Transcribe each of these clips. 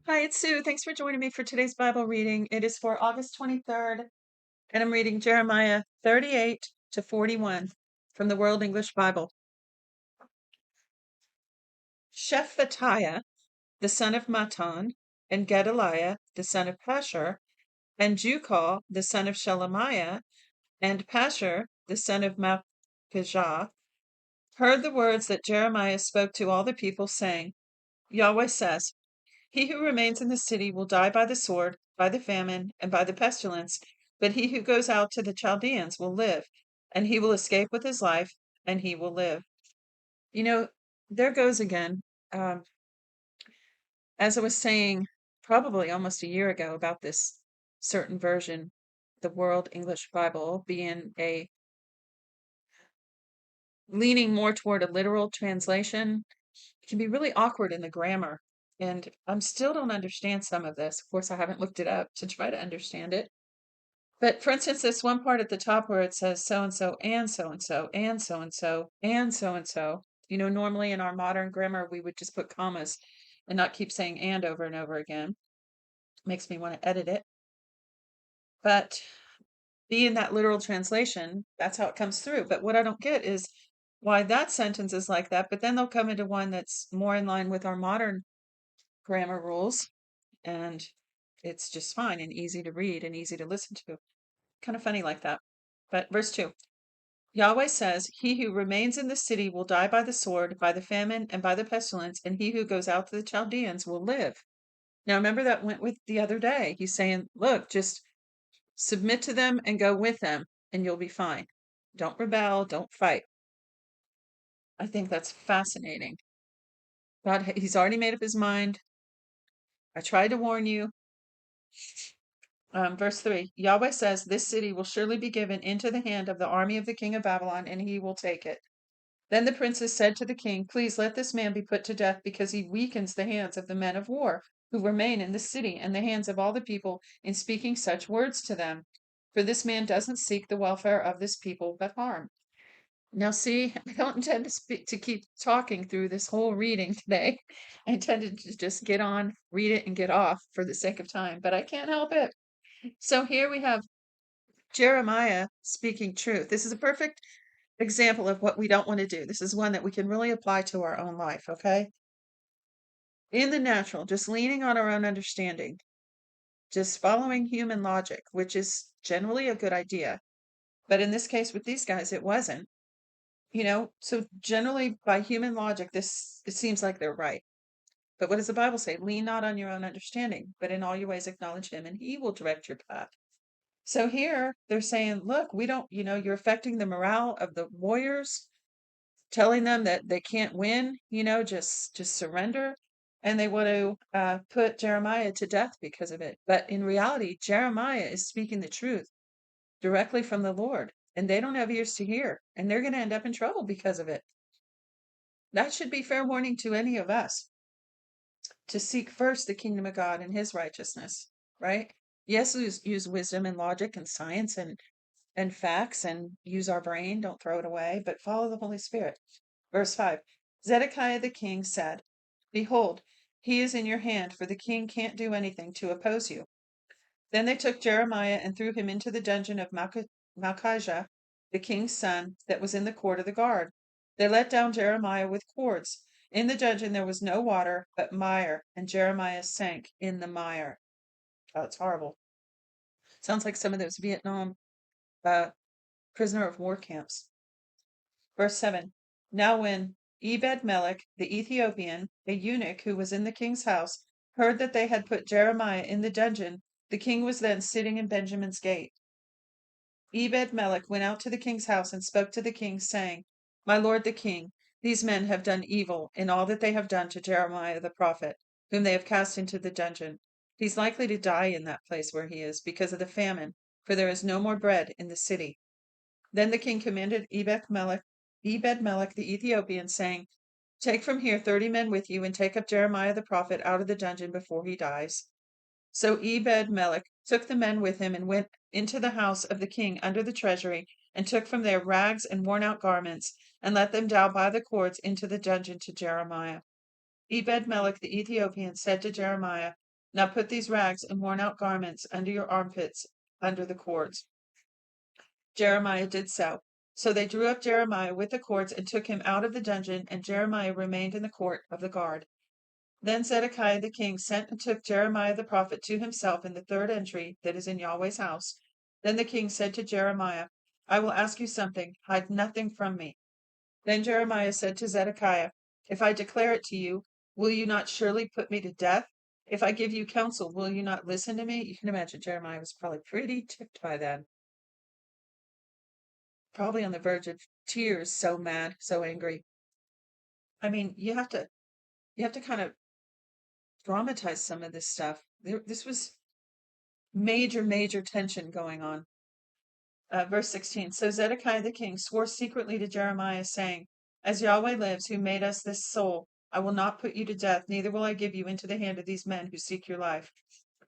Hi, it's Sue. Thanks for joining me for today's Bible reading. It is for August 23rd, and I'm reading Jeremiah 38 to 41 from the World English Bible. Shephatiah, the son of Matan, and Gedaliah, the son of Pashur, and Jukal, the son of Shelemiah, and Pashur, the son of Malchijah, heard the words that Jeremiah spoke to all the people, saying, Yahweh says, He who remains in the city will die by the sword, by the famine, and by the pestilence, but he who goes out to the Chaldeans will live, and he will escape with his life, and he will live. You know, there goes again. Um, as I was saying probably almost a year ago about this certain version, the World English Bible being a leaning more toward a literal translation, it can be really awkward in the grammar. And I still don't understand some of this. Of course, I haven't looked it up to try to understand it. But for instance, this one part at the top where it says so and so and so and so and so and so and so and so. Normally in our modern grammar, we would just put commas and not keep saying and over and over again. Makes me want to edit it. But being that literal translation, that's how it comes through. But what I don't get is why that sentence is like that, but then they'll come into one that's more in line with our modern grammar rules, and it's just fine and easy to read and easy to listen to. Kind of funny like that. But verse 2 Yahweh says, He who remains in the city will die by the sword, by the famine, and by the pestilence, and he who goes out to the Chaldeans will live. Now, remember that went with the other day. He's saying, Look, just submit to them and go with them, and you'll be fine. Don't rebel, don't fight. I think that's fascinating. God, he's already made up his mind. I tried to warn you. Verse 3 Yahweh says, This city will surely be given into the hand of the army of the king of Babylon, and he will take it. Then the princes said to the king, Please let this man be put to death, because he weakens the hands of the men of war who remain in the city, and the hands of all the people in speaking such words to them. For this man doesn't seek the welfare of this people, but harm. Now, see, I don't intend to keep talking through this whole reading today. I intended to just get on, read it, and get off for the sake of time, but I can't help it. So here we have Jeremiah speaking truth. This is a perfect example of what we don't want to do. This is one that we can really apply to our own life, okay? In the natural, just leaning on our own understanding, just following human logic, which is generally a good idea. But in this case with these guys, it wasn't. So generally by human logic, it seems like they're right. But what does the Bible say? Lean not on your own understanding, but in all your ways acknowledge him, and he will direct your path. So here they're saying, look, we don't, you're affecting the morale of the warriors, telling them that they can't win, just surrender. And they want to put Jeremiah to death because of it. But in reality, Jeremiah is speaking the truth directly from the Lord, and they don't have ears to hear, and they're going to end up in trouble because of it. That should be fair warning to any of us to seek first the kingdom of God and his righteousness, right? Yes, use wisdom and logic and science and facts and use our brain, don't throw it away, but follow the Holy Spirit. Verse 5 Zedekiah the king said, Behold, he is in your hand, for the king can't do anything to oppose you. Then they took Jeremiah and threw him into the dungeon of Malchijah, the king's son, that was in the court of the guard. They let down Jeremiah with cords. In the dungeon there was no water, but mire, and Jeremiah sank in the mire. Oh, it's horrible. Sounds like some of those Vietnam prisoner of war camps. Verse 7 Now when Ebed-Melech the Ethiopian, a eunuch who was in the king's house, heard that they had put Jeremiah in the dungeon, the king was then sitting in Benjamin's gate. Ebed-Melech went out to the king's house and spoke to the king, saying, My lord the king, these men have done evil in all that they have done to Jeremiah the prophet, whom they have cast into the dungeon. He's likely to die in that place where he is, because of the famine, for there is no more bread in the city. Then the king commanded Ebed-Melech the Ethiopian, saying, Take from here 30 men with you, and take up Jeremiah the prophet out of the dungeon before he dies. So Ebed-Melech took the men with him and went into the house of the king under the treasury, and took from there rags and worn-out garments, and let them down by the cords into the dungeon to Jeremiah. Ebed-Melech the Ethiopian said to Jeremiah, Now put these rags and worn out garments under your armpits, under the cords. Jeremiah did so. So they drew up Jeremiah with the cords and took him out of the dungeon, and Jeremiah remained in the court of the guard. Then Zedekiah the king sent and took Jeremiah the prophet to himself in the third entry that is in Yahweh's house. Then the king said to Jeremiah, I will ask you something. Hide nothing from me. Then Jeremiah said to Zedekiah, If I declare it to you, will you not surely put me to death? If I give you counsel, will you not listen to me? You can imagine Jeremiah was probably pretty ticked by then. Probably on the verge of tears, so mad, so angry. I mean, you have to kind of dramatize some of this stuff. This was major tension going on. Verse 16. So Zedekiah the king swore secretly to Jeremiah, saying, As Yahweh lives, who made us this soul, I will not put you to death, neither will I give you into the hand of these men who seek your life.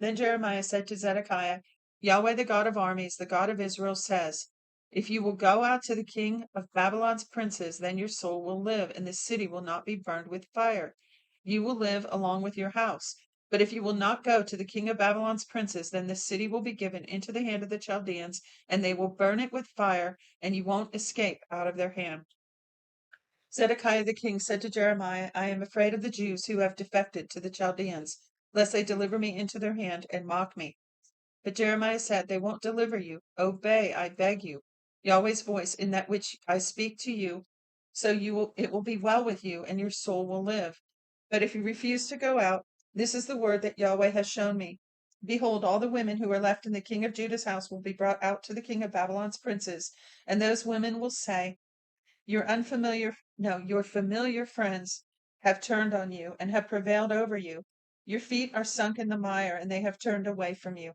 Then Jeremiah said to Zedekiah, Yahweh, the God of armies, the God of Israel, says, If you will go out to the king of Babylon's princes, then your soul will live, and the city will not be burned with fire. You will live along with your house. But if you will not go to the king of Babylon's princes, then the city will be given into the hand of the Chaldeans, and they will burn it with fire, and you won't escape out of their hand. Zedekiah the king said to Jeremiah, I am afraid of the Jews who have defected to the Chaldeans, lest they deliver me into their hand and mock me. But Jeremiah said, They won't deliver you. Obey, I beg you, Yahweh's voice in that which I speak to you, so it will be well with you, and your soul will live. But if you refuse to go out, this is the word that Yahweh has shown me. Behold, all the women who are left in the king of Judah's house will be brought out to the king of Babylon's princes, and those women will say, your familiar friends have turned on you and have prevailed over you. Your feet are sunk in the mire, and they have turned away from you.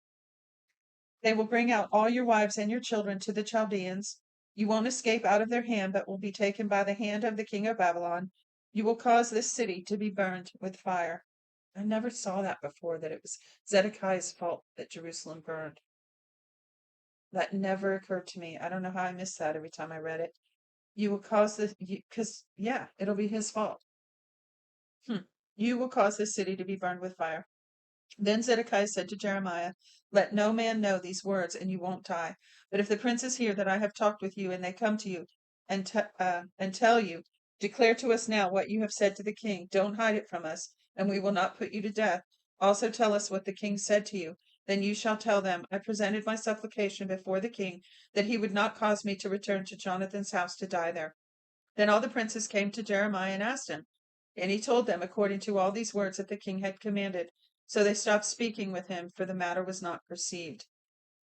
They will bring out all your wives and your children to the Chaldeans. You won't escape out of their hand, but will be taken by the hand of the king of Babylon. You will cause this city to be burned with fire. I never saw that before, that it was Zedekiah's fault that Jerusalem burned. That never occurred to me. I don't know how I missed that every time I read it. You will cause this, because, yeah, it'll be his fault. You will cause this city to be burned with fire. Then Zedekiah said to Jeremiah, Let no man know these words, and you won't die. But if the princes hear that I have talked with you, and they come to you and tell you, Declare to us now what you have said to the king. Don't hide it from us, and we will not put you to death. Also tell us what the king said to you. Then you shall tell them, I presented my supplication before the king, that he would not cause me to return to Jonathan's house to die there. Then all the princes came to Jeremiah and asked him, and he told them according to all these words that the king had commanded. So they stopped speaking with him, for the matter was not perceived.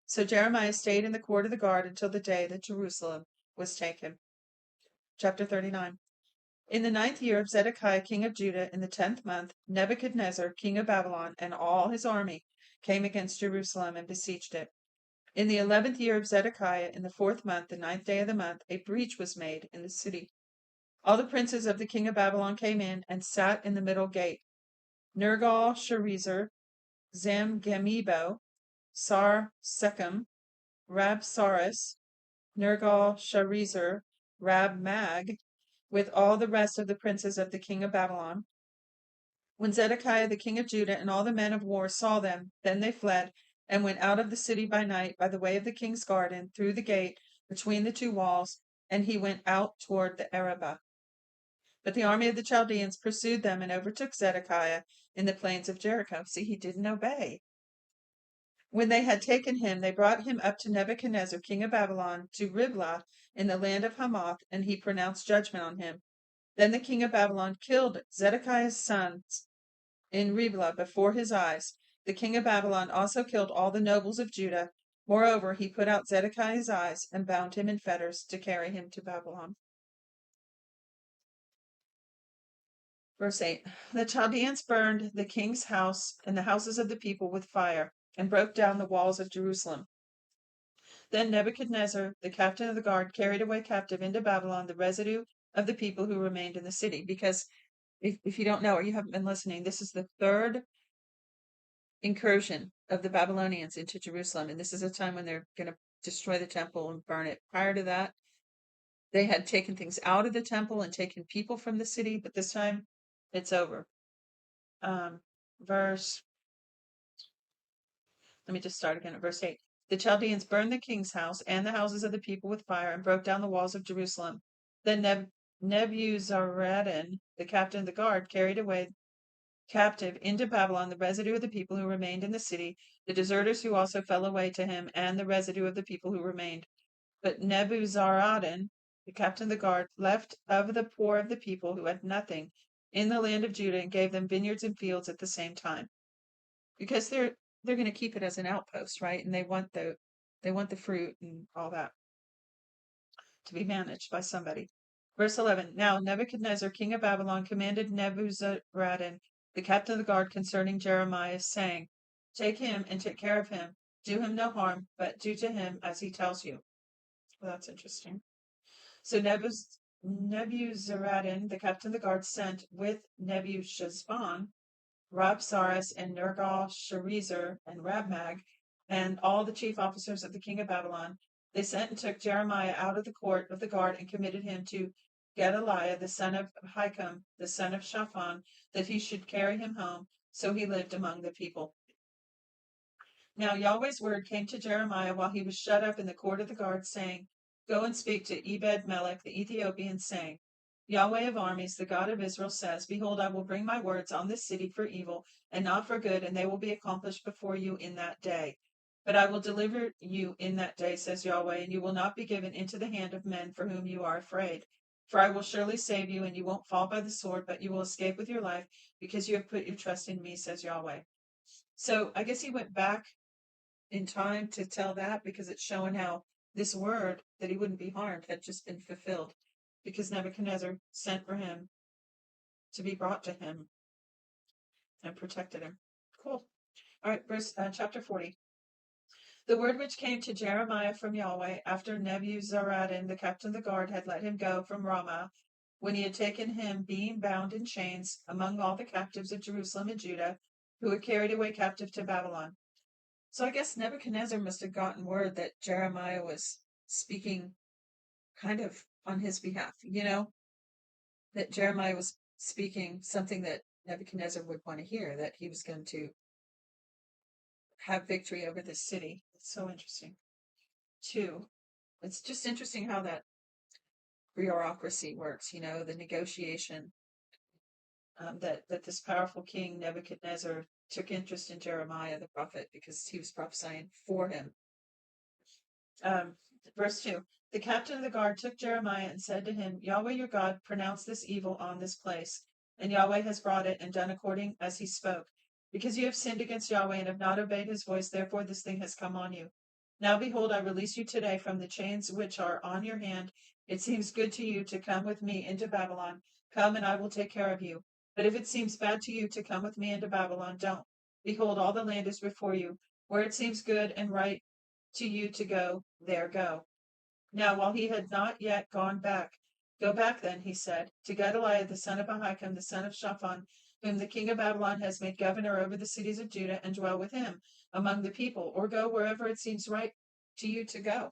So Jeremiah stayed in the court of the guard until the day that Jerusalem was taken. Chapter 39. In the 9th year of Zedekiah king of Judah, in the 10th month, Nebuchadnezzar king of Babylon and all his army came against Jerusalem and besieged it. In the 11th year of Zedekiah, in the 4th month, the 9th day of the month, a breach was made in the city. All the princes of the king of Babylon came in and sat in the middle gate. Nergal-Sharezer, Zamgemibo, Sar-Sechem, Rabsaris, Nergal-Sharezer, Rab-Mag, with all the rest of the princes of the king of Babylon. When Zedekiah the king of Judah and all the men of war saw them, then they fled and went out of the city by night by the way of the king's garden, through the gate, between the two walls, and he went out toward the Arabah. But the army of the Chaldeans pursued them and overtook Zedekiah in the plains of Jericho. See, he didn't obey. When they had taken him, they brought him up to Nebuchadnezzar, king of Babylon, to Riblah in the land of Hamath, and he pronounced judgment on him. Then the king of Babylon killed Zedekiah's sons in Riblah before his eyes. The king of Babylon also killed all the nobles of Judah. Moreover, he put out Zedekiah's eyes and bound him in fetters to carry him to Babylon. Verse 8. The Chaldeans burned the king's house and the houses of the people with fire, and broke down the walls of Jerusalem. Then Nebuchadnezzar, the captain of the guard, carried away captive into Babylon the residue of the people who remained in the city. Because if you don't know or you haven't been listening, this is the third incursion of the Babylonians into Jerusalem. And this is a time when they're going to destroy the temple and burn it. Prior to that, they had taken things out of the temple and taken people from the city, but this time it's over. Verse Let me just start again at verse 8. The Chaldeans burned the king's house and the houses of the people with fire and broke down the walls of Jerusalem. Then Nebuzaradan, the captain of the guard, carried away captive into Babylon the residue of the people who remained in the city, the deserters who also fell away to him, and the residue of the people who remained. But Nebuzaradan, the captain of the guard, left of the poor of the people who had nothing in the land of Judah and gave them vineyards and fields at the same time. Because they're going to keep it as an outpost, right? And they want the fruit and all that to be managed by somebody. Verse 11. Now Nebuchadnezzar, king of Babylon, commanded Nebuzaradan, the captain of the guard, concerning Jeremiah, saying, take him and take care of him. Do him no harm, but do to him as he tells you. Well, that's interesting. So Nebuzaradan, the captain of the guard, sent with Nebuchadnezzar, Rabsaris and Nergal-Sharezer and Rabmag, and all the chief officers of the king of Babylon. They sent and took Jeremiah out of the court of the guard and committed him to Gedaliah, the son of Ahikam, the son of Shaphan, that he should carry him home. So he lived among the people. Now Yahweh's word came to Jeremiah while he was shut up in the court of the guard, saying, go and speak to Ebed-melech the Ethiopian, saying, Yahweh of armies, the God of Israel, says, behold, I will bring my words on this city for evil and not for good, and they will be accomplished before you in that day. But I will deliver you in that day, says Yahweh, and you will not be given into the hand of men for whom you are afraid. For I will surely save you, and you won't fall by the sword, but you will escape with your life, because you have put your trust in me, says Yahweh. So I guess he went back in time to tell that, because it's showing how this word that he wouldn't be harmed had just been fulfilled, because Nebuchadnezzar sent for him to be brought to him and protected him. Cool. All right, chapter 40. The word which came to Jeremiah from Yahweh after Nebuzaradan, the captain of the guard, had let him go from Ramah, when he had taken him being bound in chains among all the captives of Jerusalem and Judah, who were carried away captive to Babylon. So I guess Nebuchadnezzar must have gotten word that Jeremiah was speaking kind of on his behalf, that Jeremiah was speaking something that Nebuchadnezzar would want to hear, that he was going to have victory over this city. It's so interesting. 2, it's just interesting how that bureaucracy works, the negotiation, that this powerful king Nebuchadnezzar took interest in Jeremiah the prophet because he was prophesying for him. Verse 2. The captain of the guard took Jeremiah and said to him, Yahweh your God pronounced this evil on this place, and Yahweh has brought it and done according as he spoke. Because you have sinned against Yahweh and have not obeyed his voice, therefore this thing has come on you. Now behold, I release you today from the chains which are on your hand. It seems good to you to come with me into Babylon. Come, and I will take care of you. But if it seems bad to you to come with me into Babylon, don't. Behold, all the land is before you. Where it seems good and right to you to go, there go. Now, while he had not yet gone back, go back then, he said, to Gedaliah the son of Ahikam, the son of Shaphan, whom the king of Babylon has made governor over the cities of Judah, and dwell with him among the people, or go wherever it seems right to you to go.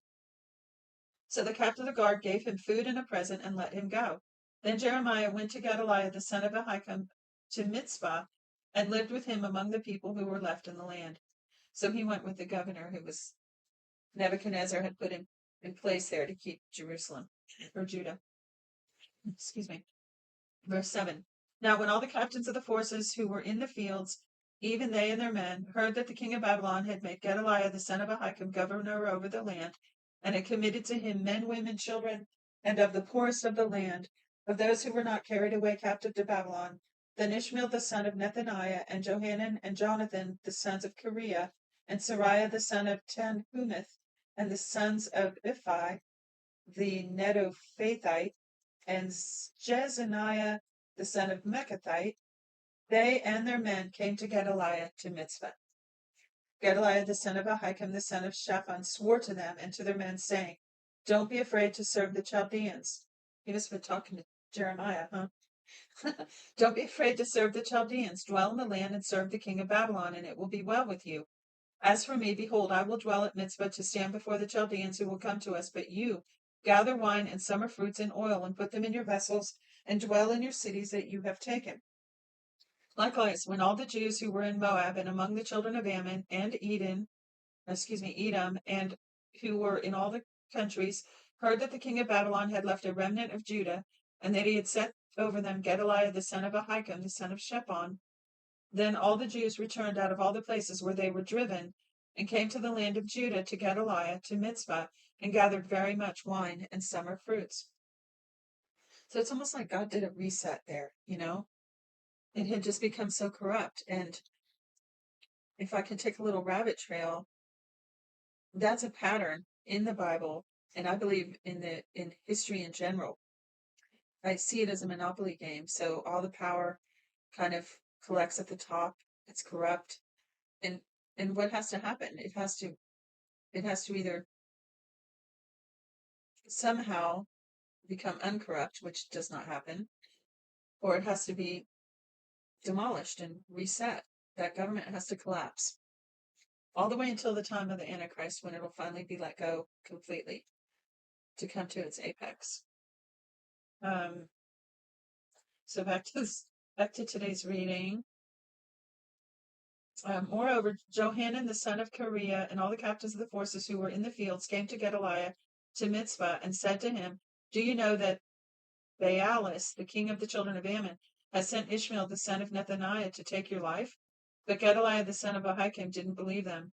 So the captain of the guard gave him food and a present and let him go. Then Jeremiah went to Gedaliah the son of Ahikam to Mitzpah, and lived with him among the people who were left in the land. So he went with the governor who was Nebuchadnezzar had put him in place there to keep Jerusalem or Judah. Excuse me. Verse 7. Now when all the captains of the forces who were in the fields, even they and their men, heard that the king of Babylon had made Gedaliah the son of Ahikam governor over the land, and had committed to him men, women, children, and of the poorest of the land, of those who were not carried away captive to Babylon, then Ishmael the son of Nethaniah, and Johanan and Jonathan the sons of Kareah, and Sariah the son of Tanhumeth, and the sons of Iphi, the Netophathite, and Jezaniah the son of Mechathite, they and their men came to Gedaliah to Mitzvah. Gedaliah the son of Ahikam, the son of Shaphan, swore to them and to their men, saying, don't be afraid to serve the Chaldeans. He must have been talking to Jeremiah, huh? Don't be afraid to serve the Chaldeans. Dwell in the land and serve the king of Babylon, and it will be well with you. As for me, behold, I will dwell at Mitzvah to stand before the Chaldeans who will come to us. But you, gather wine and summer fruits and oil, and put them in your vessels, and dwell in your cities that you have taken. Likewise, when all the Jews who were in Moab and among the children of Ammon and Edom Edom, and who were in all the countries, heard that the king of Babylon had left a remnant of Judah, and that he had set over them Gedaliah the son of Ahikam, the son of Shaphan. Then all the Jews returned out of all the places where they were driven, and came to the land of Judah to Gedaliah, to Mizpah, and gathered very much wine and summer fruits. So it's almost like God did a reset there, you know? It had just become so corrupt. And if I can take a little rabbit trail, that's a pattern in the Bible, and I believe in history in general. I see it as a monopoly game. So all the power kind of collects at the top. It's corrupt. And what has to happen? It has to either somehow become uncorrupt, which does not happen, or it has to be demolished and reset. That government has to collapse all the way until the time of the Antichrist, when it'll finally be let go completely to come to its apex. So back to today's reading. Moreover, Johanan the son of Kareah and all the captains of the forces who were in the fields came to Gedaliah to Mizpah and said to him, "Do you know that Baalis, the king of the children of Ammon, has sent Ishmael the son of Nethaniah to take your life?" But Gedaliah the son of Ahikam didn't believe them.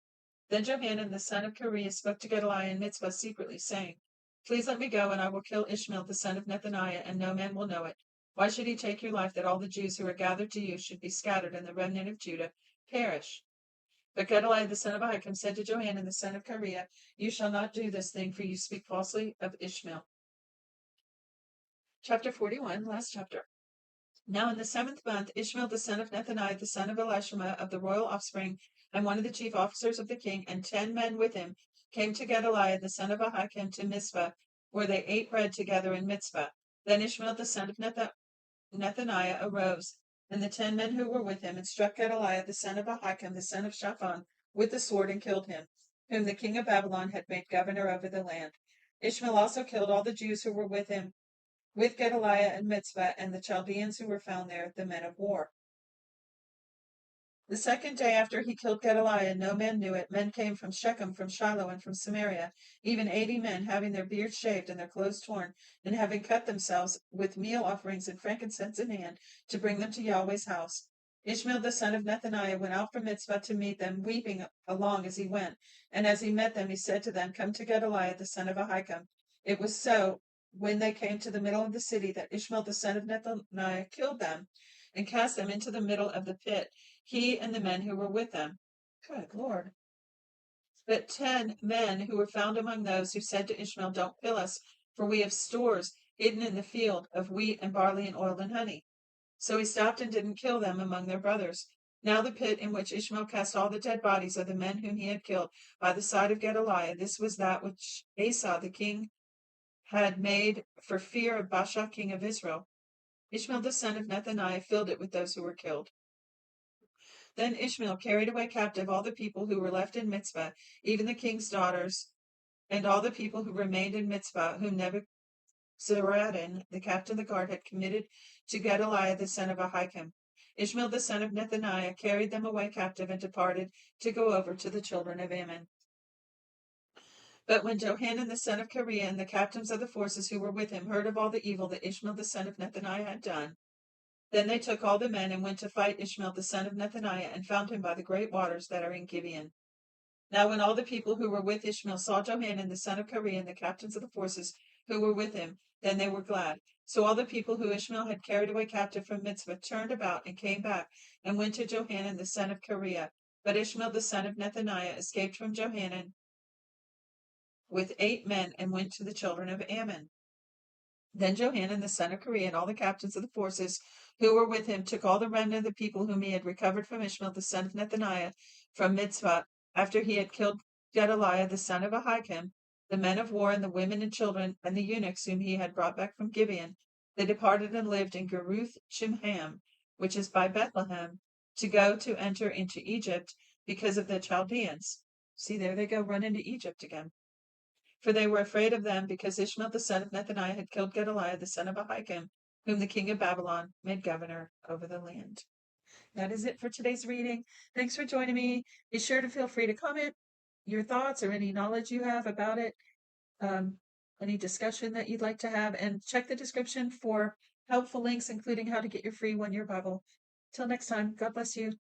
Then Johanan the son of Kareah spoke to Gedaliah in Mizpah secretly, saying, "Please let me go, and I will kill Ishmael the son of Nethaniah, and no man will know it. Why should he take your life, that all the Jews who are gathered to you should be scattered, and the remnant of Judah perish?" But Gedaliah the son of Ahikam said to Johanan the son of Kareah, "You shall not do this thing, for you speak falsely of Ishmael." Chapter 41, last chapter. Now in the 7th month, Ishmael the son of Nethaniah, the son of Elishama, of the royal offspring, and one of the chief officers of the king, and 10 men with him, came to Gedaliah the son of Ahikam to Mizpah, where they ate bread together in Mizpah. Then Ishmael the son of Nethaniah arose, and the 10 men who were with him, and struck Gedaliah the son of Ahikam, the son of Shaphan, with the sword, and killed him, whom the king of Babylon had made governor over the land. Ishmael also killed all the Jews who were with him, with Gedaliah and Mizpah, and the Chaldeans who were found there, the men of war. The 2nd day after he killed Gedaliah, no man knew it, men came from Shechem, from Shiloh, and from Samaria, even 80 men, having their beards shaved and their clothes torn, and having cut themselves, with meal offerings and frankincense in hand, to bring them to Yahweh's house. Ishmael the son of Nethaniah went out from Mizpah to meet them, weeping along as he went. And as he met them, he said to them, "Come to Gedaliah the son of Ahikam." It was so, when they came to the middle of the city, that Ishmael the son of Nethaniah killed them, and cast them into the middle of the pit, he and the men who were with them. Good Lord. But 10 men who were found among those who said to Ishmael, "Don't kill us, for we have stores hidden in the field of wheat and barley and oil and honey." So he stopped and didn't kill them among their brothers. Now the pit in which Ishmael cast all the dead bodies of the men whom he had killed by the side of Gedaliah, this was that which Asa the king had made for fear of Baasha king of Israel. Ishmael the son of Nethaniah filled it with those who were killed. Then Ishmael carried away captive all the people who were left in Mizpah, even the king's daughters, and all the people who remained in Mizpah, whom Nebuzaradan, the captain of the guard, had committed to Gedaliah the son of Ahikam. Ishmael the son of Nethaniah carried them away captive and departed to go over to the children of Ammon. But when Johanan the son of Kareah and the captains of the forces who were with him heard of all the evil that Ishmael the son of Nethaniah had done, then they took all the men and went to fight Ishmael the son of Nethaniah, and found him by the great waters that are in Gibeon. Now when all the people who were with Ishmael saw Johanan the son of Kareah and the captains of the forces who were with him, then they were glad. So all the people who Ishmael had carried away captive from Mizpah turned about and came back, and went to Johanan the son of Kareah. But Ishmael the son of Nethaniah escaped from Johanan with 8 men, and went to the children of Ammon. Then Johanan the son of Kareah and all the captains of the forces who were with him took all the remnant of the people whom he had recovered from Ishmael the son of Nethaniah from Mizpah, after he had killed Gedaliah the son of Ahikam, the men of war, and the women and children, and the eunuchs whom he had brought back from Gibeon. They departed and lived in Geruth Chimham, which is by Bethlehem, to go to enter into Egypt because of the Chaldeans. See, there they go, run into Egypt again. For they were afraid of them, because Ishmael the son of Nethaniah had killed Gedaliah the son of Ahikam, whom the king of Babylon made governor over the land. That is it for today's reading. Thanks for joining me. Be sure to feel free to comment, your thoughts or any knowledge you have about it, um, any discussion that you'd like to have, and check the description for helpful links, including how to get your free 1 year Bible. Till next time, God bless you.